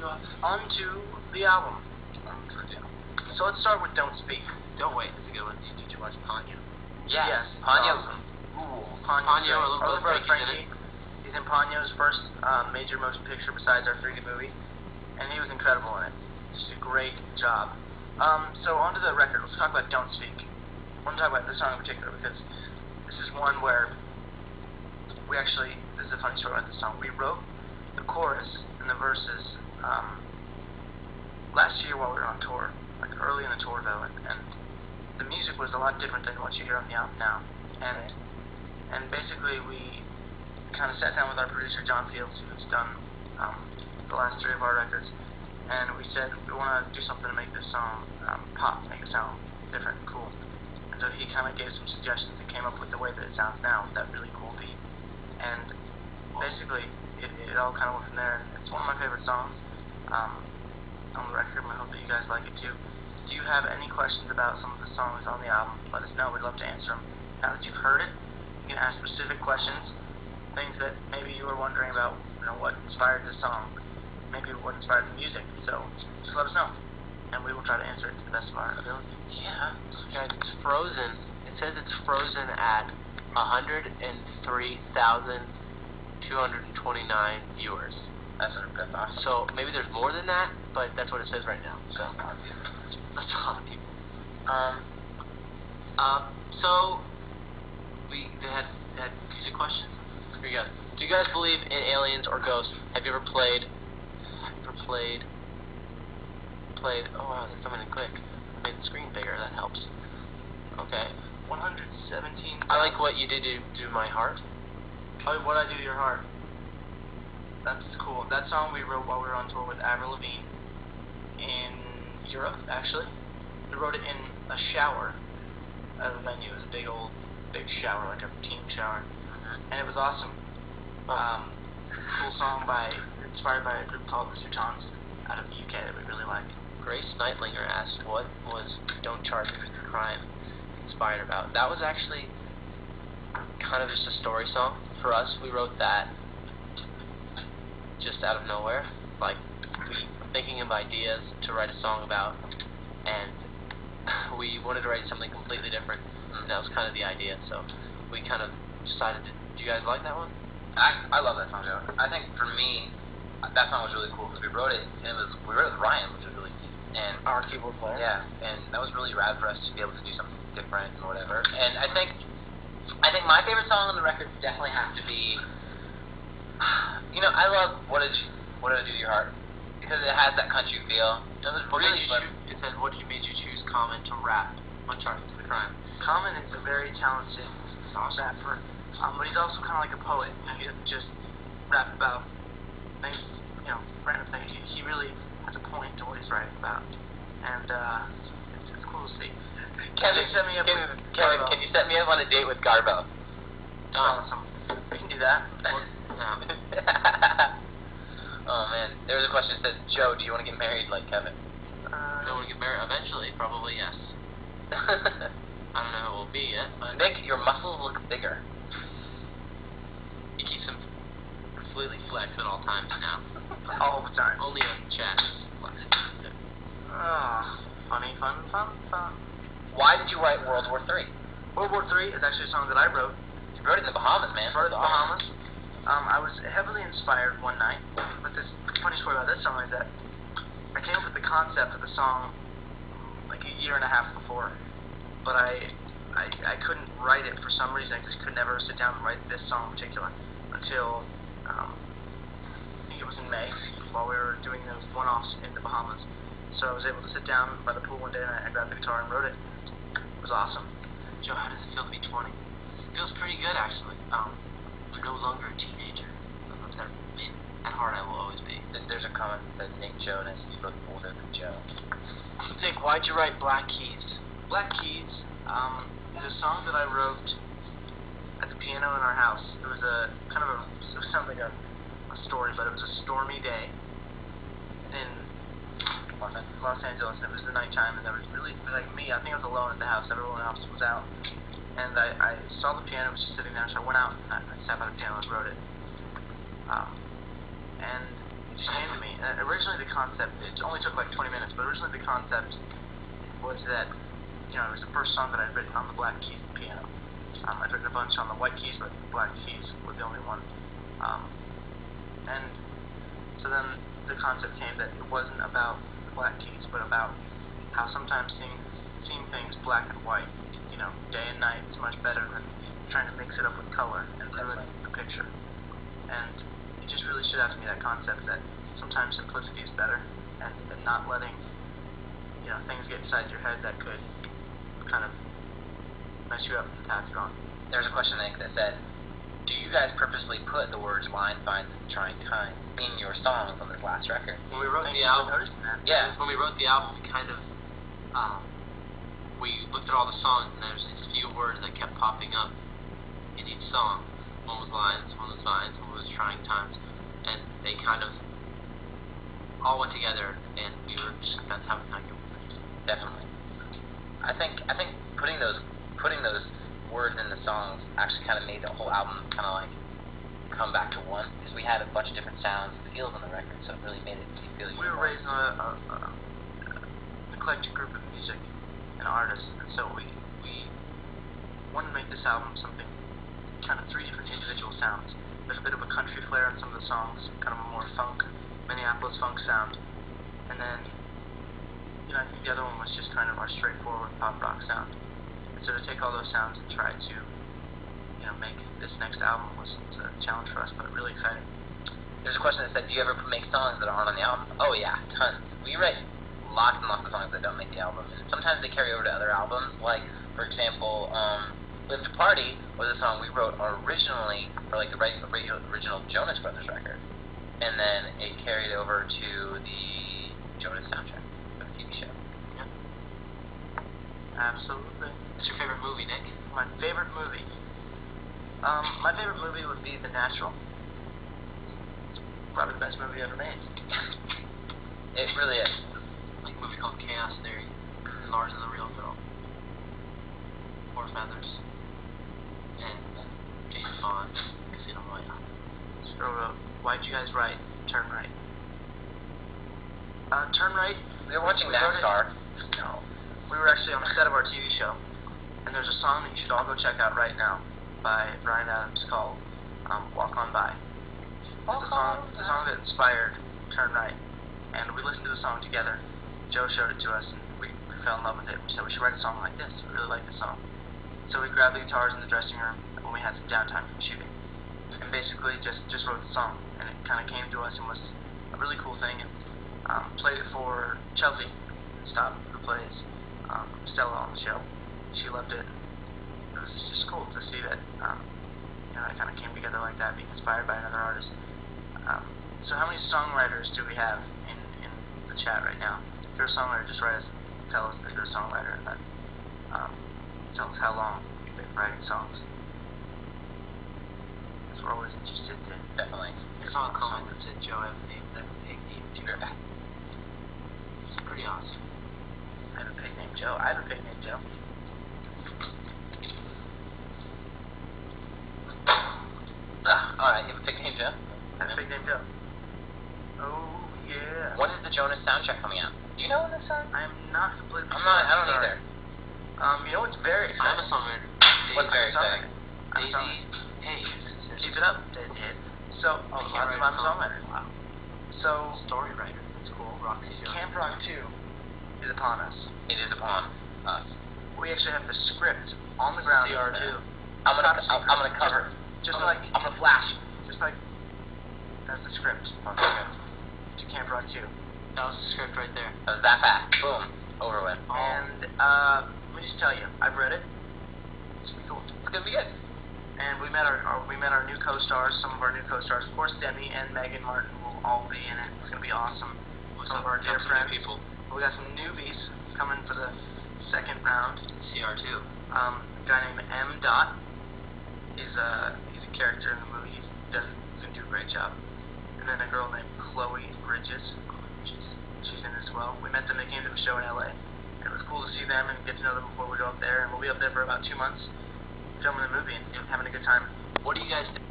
On to the album. So let's start with Don't Speak. Don't Wait, it's a good one. Did you watch Ponyo? Yes. Ponyo. Awesome. Ooh. Ponyo, our little brother Frankie. He's in Ponyo's first major motion picture besides our 3D movie, and he was incredible in it. Just a great job. So on to the record. Let's talk about Don't Speak. I want to talk about this song in particular because this is one where we actually, this is a funny story about this song. We wrote the chorus and the verses last year while we were on tour, like early in the tour though, and the music was a lot different than what you hear on the album now. And basically we kind of sat down with our producer John Fields, who's done the last 3 of our records, and we said we want to do something to make this song pop, make it sound different and cool. And so he kind of gave some suggestions and came up with the way that it sounds now with that really cool beat. And basically it all kind of went from there. It's one of my favorite songs on the record, and I hope that you guys like it too. Do you have any questions about some of the songs on the album? Let us know. We'd love to answer them. Now that you've heard it, you can ask specific questions, things that maybe you were wondering about, what inspired this song, maybe what inspired the music. So just let us know, and we will try to answer it to the best of our ability. Yeah. Guys, it's frozen. It says it's frozen at 103,229 viewers. That's awesome. So maybe there's more than that, but that's what it says right now. So that's a lot of people. So we had music questions. Here you go. Do you guys believe in aliens or ghosts? Have you ever played? Oh wow, they're coming in quick. I made the screen bigger. That helps. Okay. 117. I like what you did to my heart. Oh, what I Do to Your Heart. That's cool. That song we wrote while we were on tour with Avril Lavigne in Europe, actually. We wrote it in a shower at a venue. It was a big shower, like a team shower. And it was awesome. Cool song inspired by a group called the Sutons out of the UK that we really like. Grace Nightlinger asked, what was Don't Charge Me with Your Crime inspired about? That was actually kind of just a story song for us. We wrote that just out of nowhere. Like, we were thinking of ideas to write a song about, and we wanted to write something completely different, and that was kind of the idea. So we kind of decided to. Do you guys like that one? I love that song, Joe. I think for me, that song was really cool because we wrote it, and we wrote it with Ryan, which was really neat. And our keyboard player. Yeah, and that was really rad for us to be able to do something different and whatever. And I think my favorite song on the record definitely has to be, I love What Did I Do to Your Heart, because it has that country feel. It said, what made you choose Common to rap on Charge Me with the Crime? Common is a very talented rapper, but he's also kind of like a poet. He doesn't just rap about things, random things. He really has a point to what he's writing about, and it's cool to see. Kevin, can you set me up on a date with Garbo? Awesome. We can do that. Oh man, there was a question that says, Joe, do you want to get married like Kevin? Do I want to get married eventually? Probably yes. I don't know who it will be yet, but Nick, your muscles look bigger. He keeps them completely flexed at all times now. All the time. Only on chest. Funny, fun. Why did you write World War III? World War III is actually a song that I wrote. You wrote it in the Bahamas, man. Wrote it in the Bahamas. I was heavily inspired one night. But this funny story about this song is that I came up with the concept of the song like a year and a half before, but I couldn't write it for some reason. I just could never sit down and write this song in particular until I think it was in May while we were doing those one-offs in the Bahamas. So I was able to sit down by the pool one day and I grabbed the guitar and wrote it. It was awesome. Joe, how does it feel to be 20? It feels pretty good, actually. I'm no longer a teenager. At heart, I will always be. There's a comment that says Nick Jonas is both older than Joe. Nick, why'd you write Black Keys? Black Keys is a song that I wrote at the piano in our house. It was it sounded like a story, but it was a stormy day in Los Angeles. It was the nighttime, and there was really, like me, I think I was alone at the house. Everyone else was out. And I saw the piano was just sitting there, so I went out and I sat by the piano and wrote it. And just came to me. Originally the concept, it only took like 20 minutes, but originally the concept was that, it was the first song that I'd written on the black keys piano. I'd written a bunch on the white keys, but the black keys were the only one. And so then the concept came that it wasn't about the black keys, but about how sometimes seeing things black and white, day and night is much better than trying to mix it up with color and ruin the picture. And it just really stood out to me, that concept that sometimes simplicity is better, and not letting things get inside your head that could kind of mess you up in the path you're on. There's a question, Nick, that said, do you guys purposely put the words line finds and trying time in your songs on this last record? When we wrote the album, yeah. When we wrote the album, we kind of we looked at all the songs, and there's these few words that kept popping up in each song. One was lines, one was vines, one was trying times, and they kind of all went together, and we were just, that's how we kind of. Definitely. I think putting those words in the songs actually kind of made the whole album kind of like come back to one, because we had a bunch of different sounds and feels on the record, so it really made it feel unique. We were raised in an eclectic group of music and artists, and so we wanted to make this album something, kind of three different individual sounds. There's a bit of a country flair in some of the songs, kind of a more funk, Minneapolis funk sound, and then I think the other one was just kind of our straightforward pop rock sound. And so to take all those sounds and try to, make this next album was a challenge for us, but really exciting. There's a question that said, do you ever make songs that aren't on the album? Oh yeah, tons. We write lots and lots of songs that don't make the album, and sometimes they carry over to other albums. Like, for example, Live to Party was a song we wrote originally for like the original Jonas Brothers record, and then it carried over to the Jonas soundtrack. TV show. Yeah. Absolutely. What's your favorite movie, Nick? My favorite movie? My favorite movie would be The Natural. It's probably the best movie ever made. It really is. Like a movie called Chaos Theory, Lars and the Real Girl, Four Feathers, and James Bond, Casino Royale. Just wrote, why'd you guys write Turn Right? Turn Right. We were watching NASCAR. No. We were actually on the set of our TV show, and there's a song that you should all go check out right now by Bryan Adams called Walk On By. It's a song that inspired Turn Right, and we listened to the song together. Joe showed it to us, and we fell in love with it. We said we should write a song like this. We really like this song. So we grabbed the guitars in the dressing room when we had some downtime from shooting, and basically just wrote the song, and it kind of came to us and was a really cool thing. And played it for Chelsea Stop, who plays Stella on the show. She loved it. It was just cool to see that it kind of came together like that, being inspired by another artist. So how many songwriters do we have in the chat right now? If you're a songwriter, just write us, tell us that you're a songwriter, and then tell us how long you've been writing songs. Because we're always interested in. Definitely. I saw a comment that said Joe have a name that pig named too. It's pretty awesome. I have a pig named Joe. I have a pig named Joe. Alright, you have a pig named Joe? I have a pig named Joe. Oh, yeah. When is the Jonas soundtrack coming out? Do you know when this song? I am not completely sure. I don't either. It's very exciting. I'm a songwriter. What's very exciting? Daisy, hey, keep it up, Daisy. So, I'm a songwriter. Wow. So, Story writer. That's cool. Roxy Jones. Camp Rock 2 is upon us. It is upon us. We actually have the script on the ground. CR2. I'm gonna cover. I'm gonna flash. Just like that's the script to Camp Rock 2. That was the script right there. That was that fast. Boom. Over with. And let me just tell you, I've read it. It's gonna be cool. It's gonna be good. And we met our new co-stars, some of our new co-stars. Of course, Demi and Megan Martin will all be in it. It's gonna be awesome. Some of our dear friends. People. We got some newbies coming for the second round. CR2. A guy named M. Dot is he's a character in the movie. He's gonna do a great job. And then a girl named Chloe Bridges. She's in as well. We met them. They came to the show in LA. And it was cool to see them and get to know them before we go up there. And we'll be up there for about 2 months filming the movie and having a good time. What do you guys think?